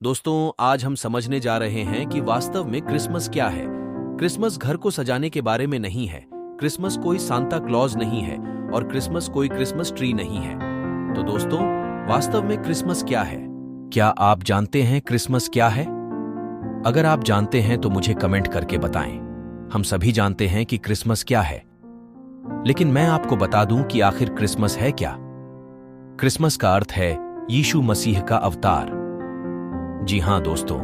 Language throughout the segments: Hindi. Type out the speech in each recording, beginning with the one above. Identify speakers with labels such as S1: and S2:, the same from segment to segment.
S1: दोस्तों, आज हम समझने जा रहे हैं कि वास्तव में क्रिसमस क्या है। क्रिसमस घर को सजाने के बारे में नहीं है। क्रिसमस कोई सांता क्लॉज नहीं है और क्रिसमस कोई क्रिसमस ट्री नहीं है। तो दोस्तों, वास्तव में क्रिसमस क्या है? क्या आप जानते हैं क्रिसमस क्या है? अगर आप जानते हैं तो मुझे कमेंट करके बताएं। हम सभी जानते हैं कि क्रिसमस क्या है, लेकिन मैं आपको बता दूं कि आखिर क्रिसमस है क्या। क्रिसमस का अर्थ है यीशु मसीह का अवतार। जी हां दोस्तों,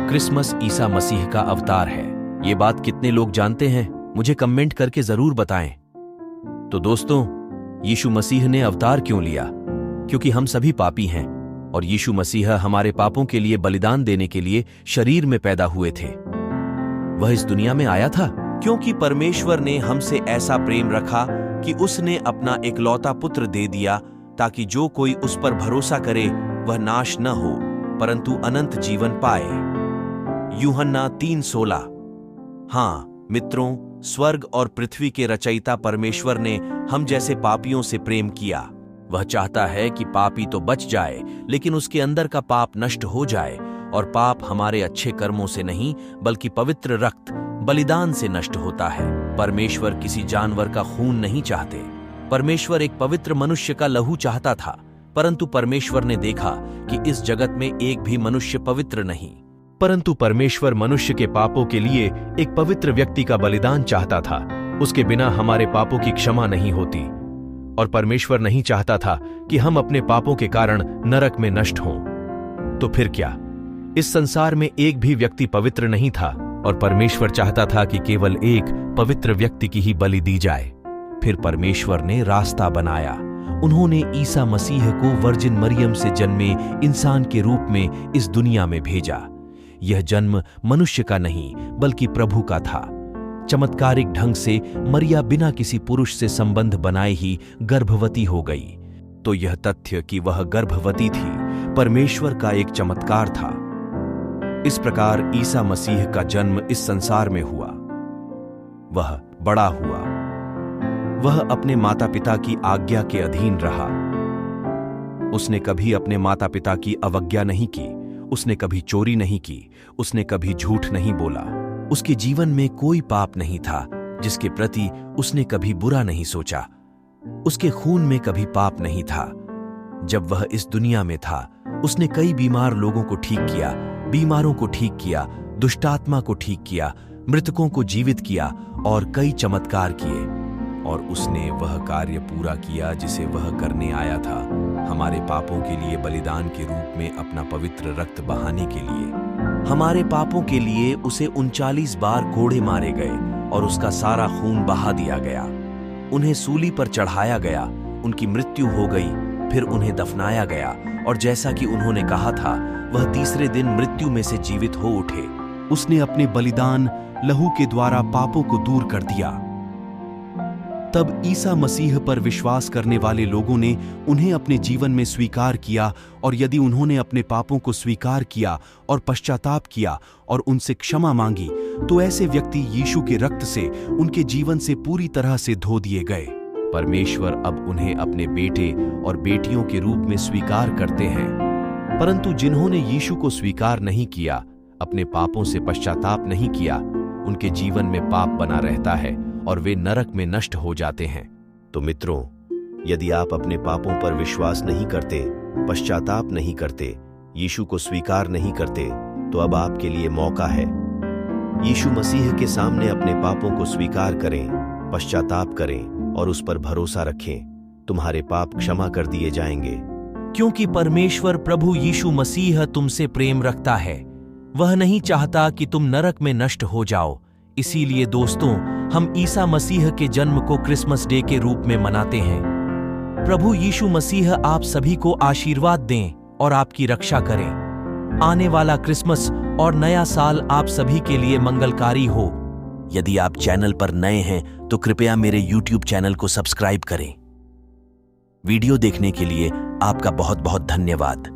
S1: क्रिसमस ईसा मसीह का अवतार है। ये बात कितने लोग जानते हैं, मुझे कमेंट करके जरूर बताएं। तो दोस्तों, यीशु मसीह ने अवतार क्यों लिया? क्योंकि हम सभी पापी हैं और यीशु मसीह हमारे पापों के लिए बलिदान देने के लिए शरीर में पैदा हुए थे। वह इस दुनिया में आया था क्योंकि परमेश्वर ने हमसे ऐसा प्रेम रखा कि उसने अपना इकलौता पुत्र दे दिया, ताकि जो कोई उस पर भरोसा करे वह नाश न हो परंतु अनंत जीवन पाए। यूहन्ना 3:16। हाँ मित्रों, स्वर्ग और पृथ्वी के रचयिता परमेश्वर ने हम जैसे पापियों से प्रेम किया। वह चाहता है कि पापी तो बच जाए, लेकिन उसके अंदर का पाप नष्ट हो जाए, और पाप हमारे अच्छे कर्मों से नहीं बल्कि पवित्र रक्त बलिदान से नष्ट होता है। परमेश्वर किसी जानवर का खून नहीं चाहते। परमेश्वर एक पवित्र मनुष्य का लहू चाहता था, परंतु परमेश्वर ने देखा कि इस जगत में एक भी मनुष्य पवित्र नहीं। परंतु परमेश्वर मनुष्य के पापों के लिए एक पवित्र व्यक्ति का बलिदान चाहता था। उसके बिना हमारे पापों की क्षमा नहीं होती, और परमेश्वर नहीं चाहता था कि हम अपने पापों के कारण नरक में नष्ट हों। तो फिर क्या? इस संसार में एक भी व्यक्ति पवित्र नहीं था, और परमेश्वर चाहता था कि केवल एक पवित्र व्यक्ति की ही बलि दी जाए। फिर परमेश्वर ने रास्ता बनाया। उन्होंने ईसा मसीह को वर्जिन मरियम से जन्मे इंसान के रूप में इस दुनिया में भेजा। यह जन्म मनुष्य का नहीं बल्कि प्रभु का था। चमत्कारिक ढंग से मरिया बिना किसी पुरुष से संबंध बनाए ही गर्भवती हो गई। तो यह तथ्य कि वह गर्भवती थी परमेश्वर का एक चमत्कार था। इस प्रकार ईसा मसीह का जन्म इस संसार में हुआ। वह बड़ा हुआ। वह अपने माता पिता की आज्ञा के अधीन रहा। उसने कभी अपने माता पिता की अवज्ञा नहीं की। उसने कभी चोरी नहीं की। उसने कभी झूठ नहीं बोला। उसके जीवन में कोई पाप नहीं था जिसके प्रति उसने कभी बुरा नहीं सोचा। उसके खून में कभी पाप नहीं था। जब वह इस दुनिया में था, उसने कई बीमार लोगों को ठीक किया, बीमारों को ठीक किया, दुष्टात्मा को ठीक किया, मृतकों को जीवित किया और कई चमत्कार किए। और उसने वह कार्य पूरा किया जिसे वह करने आया था, हमारे पापों के लिए बलिदान के रूप में अपना पवित्र रक्त बहाने के लिए। हमारे पापों के लिए उसे 39 बार कोड़े मारे गए और उसका सारा खून बहा दिया गया। उन्हें सूली पर चढ़ाया गया, उनकी मृत्यु हो गई, फिर उन्हें दफनाया गया, और जैसा कि उन्होंने कहा था, वह तीसरे दिन मृत्यु में से जीवित हो उठे। उसने अपने बलिदान लहू के द्वारा पापों को दूर कर दिया। तब ईसा मसीह पर विश्वास करने वाले लोगों ने उन्हें अपने जीवन में स्वीकार किया, और यदि उन्होंने अपने पापों को स्वीकार किया और पश्चाताप किया और उनसे क्षमा मांगी, तो ऐसे व्यक्ति यीशु के रक्त से उनके जीवन से पूरी तरह से धो दिए गए। परमेश्वर अब उन्हें अपने बेटे और बेटियों के रूप में स्वीकार करते हैं। परंतु जिन्होंने यीशु को स्वीकार नहीं किया, अपने पापों से पश्चाताप नहीं किया, उनके जीवन में पाप बना रहता है और वे नरक में नष्ट हो जाते हैं। तो मित्रों, यदि आप अपने पापों पर विश्वास नहीं करते, पश्चाताप नहीं करते, यीशु को स्वीकार नहीं करते, तो अब आपके लिए मौका है। यीशु मसीह के सामने अपने पापों को स्वीकार करें, पश्चाताप करें और उस पर भरोसा रखें। तुम्हारे पाप क्षमा कर दिए जाएंगे, क्योंकि परमेश्वर प्रभु यीशु मसीह तुमसे प्रेम रखता है। वह नहीं चाहता कि तुम नरक में नष्ट हो जाओ। इसीलिए दोस्तों, हम ईसा मसीह के जन्म को क्रिसमस डे के रूप में मनाते हैं। प्रभु यीशु मसीह आप सभी को आशीर्वाद दें और आपकी रक्षा करें। आने वाला क्रिसमस और नया साल आप सभी के लिए मंगलकारी हो। यदि आप चैनल पर नए हैं तो कृपया मेरे YouTube चैनल को सब्सक्राइब करें। वीडियो देखने के लिए आपका बहुत बहुत धन्यवाद।